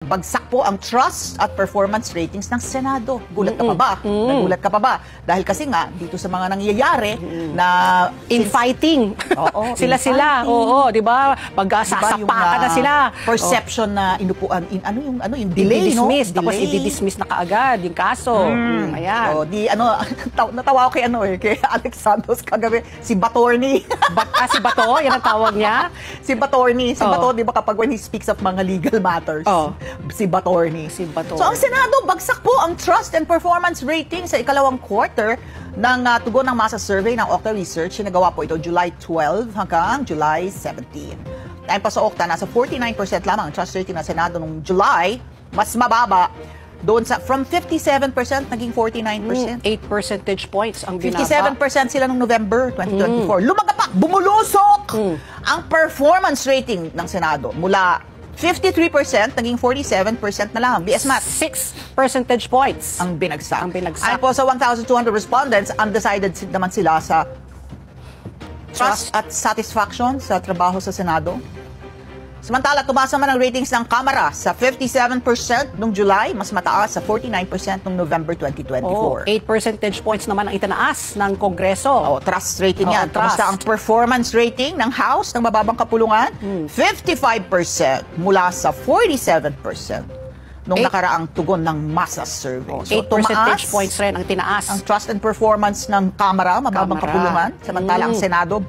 bagsak po ang trust at performance ratings ng Senado. Gulat ka pa ba? Nagulat ka pa ba? Dahil kasi nga, dito sa mga nangyayari na infighting. Oo, sila-sila. Oo, di ba? Pag-sasapakan na sila. Perception na inupuan, yung delay, no? I-dismiss. Tapos i-dismiss na kaagad yung kaso. Ayan. So, natawa ko kay Alex Santos kagabi, si Batorni. Si Bato, yan ang tawag niya? Si Batorni. Si Bato, di ba kapag when he speaks of mga legal matters, si Batorni. Si Batorni. So, ang Senado, bagsak po ang trust and performance rating sa ikalawang quarter ng tugon ng masa survey ng Okta Research. Sinagawa po ito July 12 hanggang July 17. Dahil pa sa Okta, nasa 49% lamang ang trust rating ng Senado noong July, mas mababa doon from 57% naging 49%. 8 percentage points ang binaba. 57% sila noong November 2024. Lumagapak, bumulusok ang performance rating ng Senado mula 53% naging 47% na lang. BS Math. 6 percentage points ang binagsak. Ay po sa 1,200 respondents, undecided naman sila sa trust at satisfaction sa trabaho sa Senado. Samantala, tumaas naman ang ratings ng Kamara sa 57% noong July, mas mataas sa 49% noong November 2024. 8 percentage points naman ang itinaas ng Kongreso. Trust rating yan. Kamusta ang performance rating ng House ng mababang kapulungan? 55% mula sa 47% nung nakaraang tugon ng masa survey. So, 8 percentage points rin ang tinaas. Ang trust and performance ng Kamara, mababang kapulungan. Samantala, ang Senado,